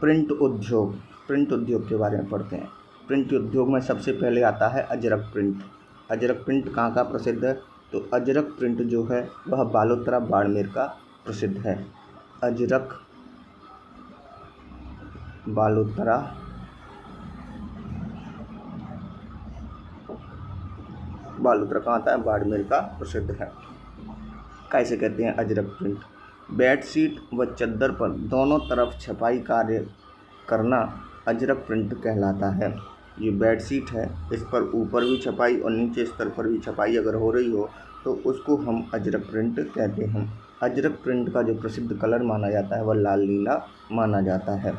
Print उद्योग, print उद्योग के बारे में पढ़ते हैं। प्रिंट उद्योग में सबसे पहले आता है अजरक प्रिंट। अजरक प्रिंट कहाँ का प्रसिद्ध है? तो अजरक प्रिंट जो है वह बालोतरा बाड़मेर का प्रसिद्ध है। अजरक बालोतरा कहाँ आता है? बाड़मेर का प्रसिद्ध है। कैसे कहते हैं अजरक प्रिंट? बेडशीट व चद्दर पर दोनों तरफ छपाई कार्य करना अजरक प्रिंट कहलाता है। ये बेडशीट है, इस पर ऊपर भी छपाई और नीचे स्तर पर भी छपाई अगर हो रही हो तो उसको हम अजरक प्रिंट कहते हैं। अजरक प्रिंट का जो प्रसिद्ध कलर माना जाता है वह लाल नीला माना जाता है।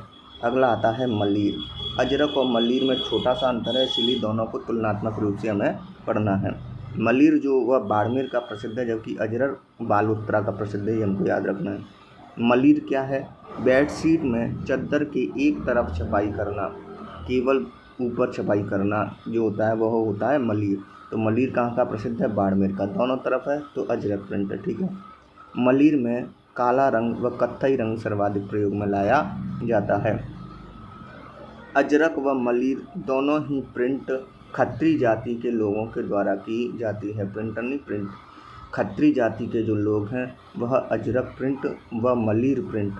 अगला आता है मलीर। अजरक और मलीर में छोटा सा अंतर है, इसीलिए दोनों को तुलनात्मक रूप से हमें पढ़ना है। मलीर जो वह बाड़मेर का प्रसिद्ध है, जबकि अजरक बालोतरा का प्रसिद्ध है, ये हमको याद रखना है। मलीर क्या है? बेडशीट में चद्दर के एक तरफ छपाई करना, केवल ऊपर छपाई करना जो होता है वह होता है मलीर। तो मलीर कहाँ का प्रसिद्ध है? बाड़मेर का। दोनों तरफ है तो अजरक प्रिंट है, ठीक है। मलीर में काला रंग व कत्थई रंग सर्वाधिक प्रयोग में लाया जाता है। अजरक व मलीर दोनों ही प्रिंट खत्री जाति के लोगों के द्वारा की जाती है। प्रिंटर नहीं, प्रिंट। खत्री जाति के जो लोग हैं वह अजरक प्रिंट व मलीर प्रिंट,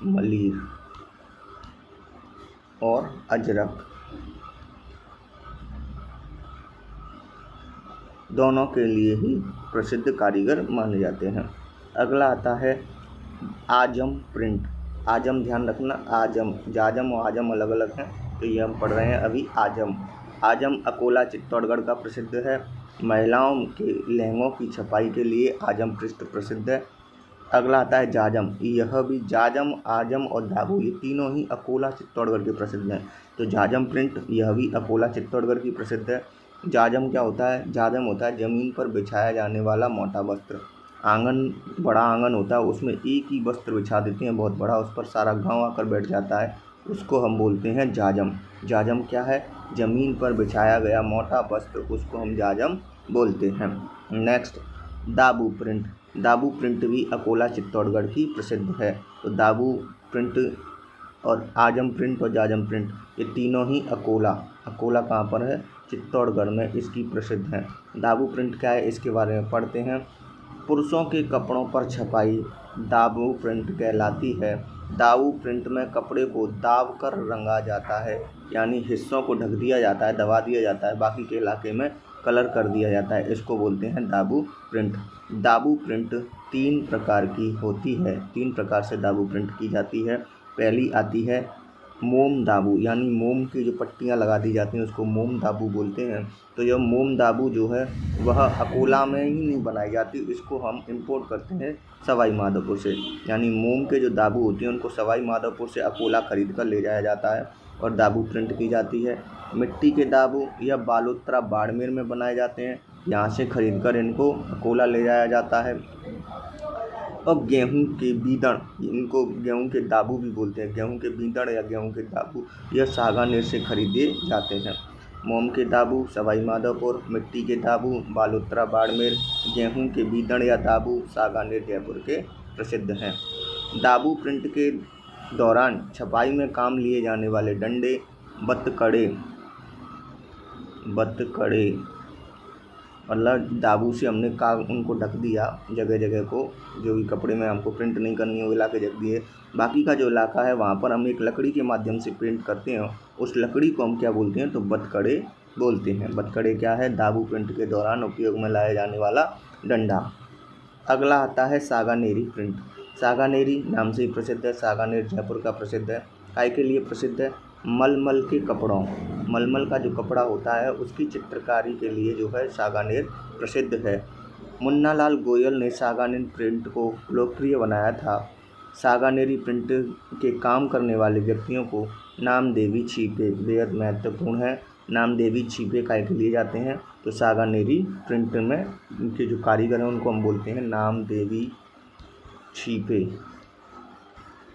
मलीर और अजरक दोनों के लिए ही प्रसिद्ध कारीगर माने जाते हैं। अगला आता है आजम प्रिंट। आजम ध्यान रखना, आजम, जाजम और आजम अलग अलग हैं, तो ये हम पढ़ रहे हैं अभी आजम। आजम अकोला चित्तौड़गढ़ का प्रसिद्ध है। महिलाओं के लहंगों की छपाई के लिए आजम पृष्ठ प्रसिद्ध है। अगला आता है जाजम। यह भी जाजम, आजम और दाबू ये तीनों ही अकोला चित्तौड़गढ़ के प्रसिद्ध हैं। तो जाजम प्रिंट यह भी अकोला चित्तौड़गढ़ की प्रसिद्ध है। जाजम क्या होता है? जाजम होता है ज़मीन पर बिछाया जाने वाला मोटा वस्त्र। आंगन, बड़ा आंगन होता है, उसमें एक ही वस्त्र बिछा देते हैं बहुत बड़ा, उस पर सारा गांव आकर बैठ जाता है, उसको हम बोलते हैं जाजम। जाजम क्या है? ज़मीन पर बिछाया गया मोटा वस्त्र, उसको हम जाजम बोलते हैं। नेक्स्ट दाबू प्रिंट। दाबू प्रिंट भी अकोला चित्तौड़गढ़ की प्रसिद्ध है। तो दाबू प्रिंट और आजम प्रिंट और जाजम प्रिंट ये तीनों ही अकोला कहाँ पर है? चित्तौड़गढ़ में इसकी प्रसिद्ध है। दाबू प्रिंट क्या है इसके बारे में पढ़ते हैं। पुरुषों के कपड़ों पर छपाई दाबू प्रिंट कहलाती है। दाबू प्रिंट में कपड़े को दाब कर रंगा जाता है, यानी हिस्सों को ढक दिया जाता है, दबा दिया जाता है, बाकी के इलाके में कलर कर दिया जाता है, इसको बोलते हैं दाबू प्रिंट। दाबू प्रिंट 3 प्रकार की होती है, 3 प्रकार से दाबू प्रिंट की जाती है। पहली आती है मोम दाबू, यानी मोम की जो पट्टियाँ लगा दी जाती हैं उसको मोम दाबू बोलते हैं। तो यह मोम दाबू जो है वह अकोला में ही नहीं बनाई जाती, इसको हम इंपोर्ट करते हैं सवाई माधोपुर से। यानी मोम के जो दाबू होते हैं उनको सवाई माधोपुर से अकोला खरीद कर ले जाया जाता है और दाबू प्रिंट की जाती है। मिट्टी के दाबू यह बालोतरा बाड़मेर में बनाए जाते हैं, यहाँ से खरीद कर इनको अकोला ले जाया जाता है। और गेहूं के बीदड़, इनको गेहूं के दाबू भी बोलते हैं, गेहूं के बीदड़ या गेहूं के दाबू यह सागानेर से खरीदे जाते हैं। मोम के दाबू सवाई माधोपुर, मिट्टी के दाबू बालोतरा बाड़मेर, गेहूं के बीदड़ या दाबू सागानेर जयपुर के प्रसिद्ध हैं। दाबू प्रिंट के दौरान छपाई में काम लिए जाने वाले डंडे, बत्तकड़े मतलब दाबू से हमने उनको ढक दिया, जगह जगह को जो भी कपड़े में हमको प्रिंट नहीं करनी है वो इलाके ढक दिए। बाकी का जो इलाका है वहाँ पर हम एक लकड़ी के माध्यम से प्रिंट करते हैं, उस लकड़ी को हम क्या बोलते हैं? तो बत्तकड़े बोलते हैं। बत्तकड़े क्या है? दाबू प्रिंट के दौरान उपयोग में लाया जाने वाला डंडा। अगला आता है सागानेरी प्रिंट। सागानेरी नाम से ही प्रसिद्ध है, सागानेर जयपुर का प्रसिद्ध है। काय के लिए प्रसिद्ध है? मलमल के कपड़ों, मलमल का जो कपड़ा होता है उसकी चित्रकारी के लिए जो है सागानेर प्रसिद्ध है। मुन्नालाल गोयल ने सागानेर प्रिंट को लोकप्रिय बनाया था। सागानेरी प्रिंट के काम करने वाले व्यक्तियों को नामदेवी छिपे बेहद महत्वपूर्ण है। नामदेवी छिपे काय के लिए जाते हैं? तो सागानेरी प्रिंट में इनके जो कारीगर हैं उनको हम बोलते हैं नामदेवी छिपे।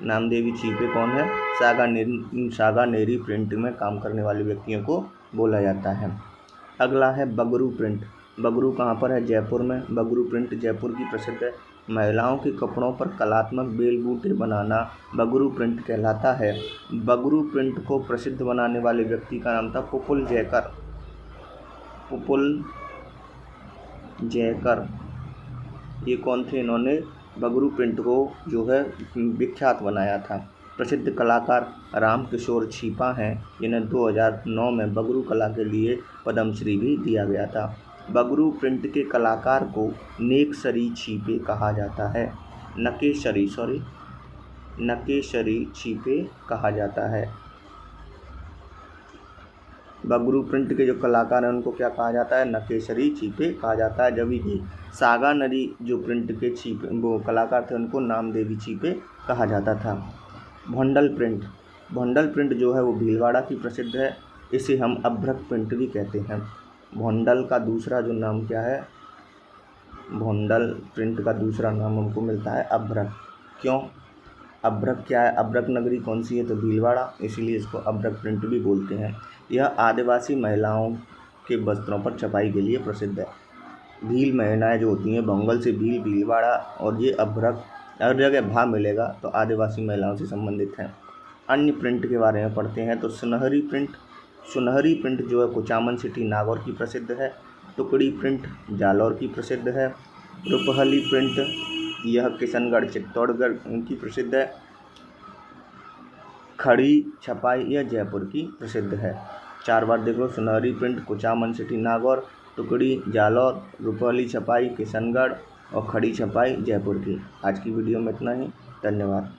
नामदेवी छिपे कौन है? सागानेरी प्रिंट में काम करने वाले व्यक्तियों को बोला जाता है। अगला है बगरू प्रिंट। बगरू कहाँ पर है? जयपुर में। बगरू प्रिंट जयपुर की प्रसिद्ध है। महिलाओं के कपड़ों पर कलात्मक बेल बूटे बनाना बगरू प्रिंट कहलाता है। बगरू प्रिंट को प्रसिद्ध बनाने वाले व्यक्ति का नाम था पुपुल जयकर। पुपुल जयकर ये कौन थे? इन्होंने बगरू प्रिंट को जो है विख्यात बनाया था। प्रसिद्ध कलाकार राम किशोर छिपा हैं, जिन्हें 2009 में बगरू कला के लिए पद्मश्री भी दिया गया था। बगरू प्रिंट के कलाकार को नेकशरी छिपे कहा जाता है। नकेशरी छिपे कहा जाता है। बगरू प्रिंट के जो कलाकार हैं उनको क्या कहा जाता है? नकेशरी छिपे कहा जाता है। जबकि सागानरी जो प्रिंट के छिपे वो कलाकार थे उनको नामदेवी छिपे कहा जाता था। भोंडल प्रिंट जो है वो भीलवाड़ा की प्रसिद्ध है। इसे हम अभ्रक प्रिंट भी कहते हैं। भोंडल का दूसरा जो नाम क्या है? भोंडल प्रिंट का दूसरा नाम हमको मिलता है अभ्रक। क्यों? अभ्रक क्या है? अभ्रक नगरी कौन सी है? तो भीलवाड़ा, इसीलिए इसको अभ्रक प्रिंट भी बोलते हैं। यह आदिवासी महिलाओं के वस्त्रों पर छपाई के लिए प्रसिद्ध है। भील महिलाएं जो होती हैं, बंगाल से भील, भीलवाड़ा और ये अभ्रक हर जगह भा मिलेगा तो आदिवासी महिलाओं से संबंधित हैं। अन्य प्रिंट के बारे में पढ़ते हैं तो सुनहरी प्रिंट जो है कुचामन सिटी नागौर की प्रसिद्ध है। टुकड़ी प्रिंट जालौर की प्रसिद्ध है। रुपहली प्रिंट यह किशनगढ़ चित्तौड़गढ़ की प्रसिद्ध है। खड़ी छपाई यह जयपुर की प्रसिद्ध है। 4 बार देख लो, सुनहरी प्रिंट कुचामन सिटी नागौर, टुकड़ी जालौर, रुपहली छपाई किशनगढ़ और खड़ी छपाई जयपुर की। आज की वीडियो में इतना ही। धन्यवाद।